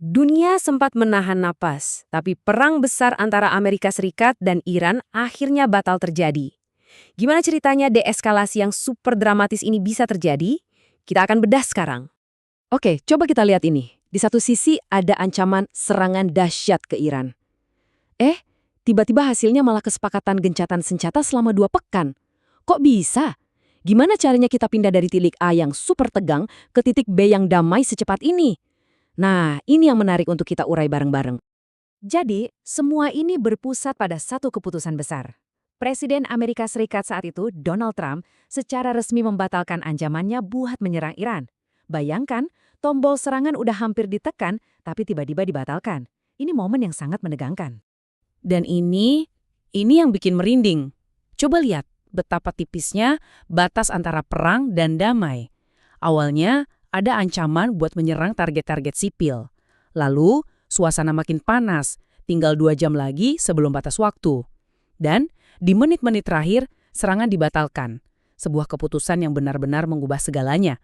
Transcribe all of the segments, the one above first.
Dunia sempat menahan napas, tapi perang besar antara Amerika Serikat dan Iran akhirnya batal terjadi. Gimana ceritanya deeskalasi yang super dramatis ini bisa terjadi? Kita akan bedah sekarang. Oke, coba kita lihat ini. Di satu sisi ada ancaman serangan dahsyat ke Iran. Tiba-tiba hasilnya malah kesepakatan gencatan senjata selama 2 pekan. Kok bisa? Gimana caranya kita pindah dari titik A yang super tegang ke titik B yang damai secepat ini? Nah, ini yang menarik untuk kita urai bareng-bareng. Jadi, semua ini berpusat pada satu keputusan besar. Presiden Amerika Serikat saat itu, Donald Trump, secara resmi membatalkan ancamannya buat menyerang Iran. Bayangkan, tombol serangan udah hampir ditekan, tapi tiba-tiba dibatalkan. Ini momen yang sangat menegangkan. Dan ini yang bikin merinding. Coba lihat betapa tipisnya batas antara perang dan damai. Awalnya, ada ancaman buat menyerang target-target sipil. Lalu, suasana makin panas, tinggal 2 jam lagi sebelum batas waktu. Dan, di menit-menit terakhir, serangan dibatalkan. Sebuah keputusan yang benar-benar mengubah segalanya.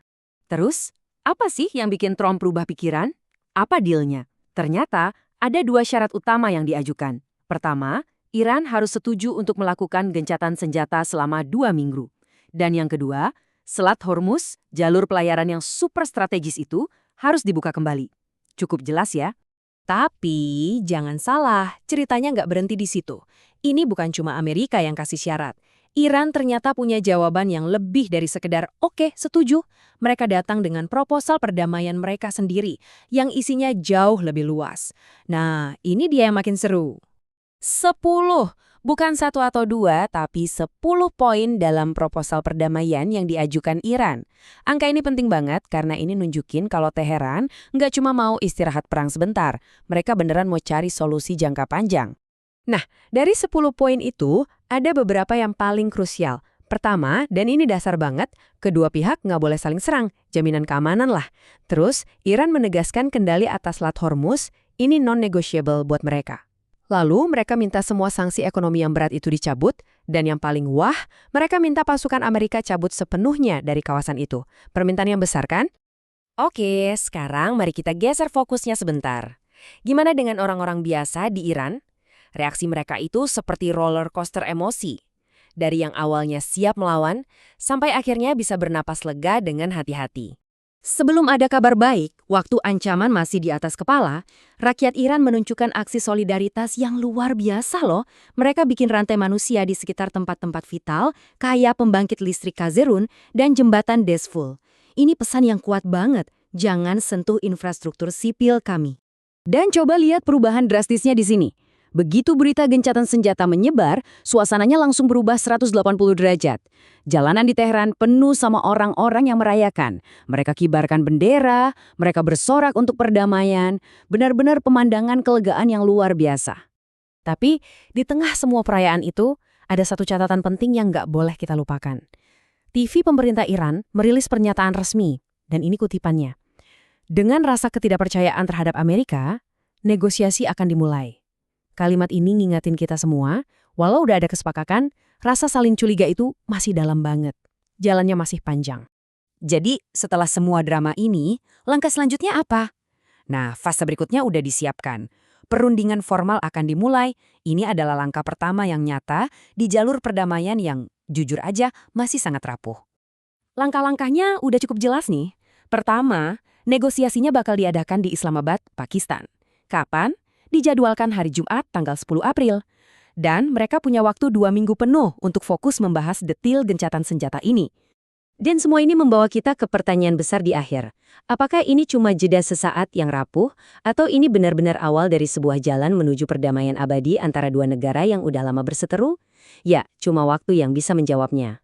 Terus, apa sih yang bikin Trump berubah pikiran? Apa dealnya? Ternyata, ada 2 syarat utama yang diajukan. Pertama, Iran harus setuju untuk melakukan gencatan senjata selama 2 minggu. Dan yang kedua, Selat Hormuz, jalur pelayaran yang super strategis itu, harus dibuka kembali. Cukup jelas ya? Tapi, jangan salah, ceritanya nggak berhenti di situ. Ini bukan cuma Amerika yang kasih syarat. Iran ternyata punya jawaban yang lebih dari sekedar, oke, setuju. Mereka datang dengan proposal perdamaian mereka sendiri, yang isinya jauh lebih luas. Nah, ini dia yang makin seru. 10. Bukan 1 atau 2, tapi 10 poin dalam proposal perdamaian yang diajukan Iran. Angka ini penting banget karena ini nunjukin kalau Teheran nggak cuma mau istirahat perang sebentar, mereka beneran mau cari solusi jangka panjang. Nah, dari 10 poin itu, ada beberapa yang paling krusial. Pertama, dan ini dasar banget, kedua pihak nggak boleh saling serang, jaminan keamanan lah. Terus, Iran menegaskan kendali atas Selat Hormuz, ini non-negotiable buat mereka. Lalu mereka minta semua sanksi ekonomi yang berat itu dicabut, dan yang paling wah, mereka minta pasukan Amerika cabut sepenuhnya dari kawasan itu. Permintaan yang besar kan? Oke, sekarang mari kita geser fokusnya sebentar. Gimana dengan orang-orang biasa di Iran? Reaksi mereka itu seperti roller coaster emosi. Dari yang awalnya siap melawan, sampai akhirnya bisa bernapas lega dengan hati-hati. Sebelum ada kabar baik, waktu ancaman masih di atas kepala, rakyat Iran menunjukkan aksi solidaritas yang luar biasa loh. Mereka bikin rantai manusia di sekitar tempat-tempat vital, kayak pembangkit listrik Kazerun dan jembatan Desful. Ini pesan yang kuat banget, jangan sentuh infrastruktur sipil kami. Dan coba lihat perubahan drastisnya di sini. Begitu berita gencatan senjata menyebar, suasananya langsung berubah 180 derajat. Jalanan di Teheran penuh sama orang-orang yang merayakan. Mereka kibarkan bendera, mereka bersorak untuk perdamaian, benar-benar pemandangan kelegaan yang luar biasa. Tapi, di tengah semua perayaan itu, ada satu catatan penting yang nggak boleh kita lupakan. TV pemerintah Iran merilis pernyataan resmi, dan ini kutipannya. Dengan rasa ketidakpercayaan terhadap Amerika, negosiasi akan dimulai. Kalimat ini ngingatin kita semua, walau udah ada kesepakatan, rasa saling curiga itu masih dalam banget. Jalannya masih panjang. Jadi, setelah semua drama ini, langkah selanjutnya apa? Nah, fase berikutnya udah disiapkan. Perundingan formal akan dimulai. Ini adalah langkah pertama yang nyata di jalur perdamaian yang, jujur aja, masih sangat rapuh. Langkah-langkahnya udah cukup jelas nih. Pertama, negosiasinya bakal diadakan di Islamabad, Pakistan. Kapan? Dijadwalkan hari Jumat tanggal 10 April. Dan mereka punya waktu 2 minggu penuh untuk fokus membahas detil gencatan senjata ini. Dan semua ini membawa kita ke pertanyaan besar di akhir. Apakah ini cuma jeda sesaat yang rapuh, atau ini benar-benar awal dari sebuah jalan menuju perdamaian abadi antara dua negara yang udah lama berseteru? Ya, cuma waktu yang bisa menjawabnya.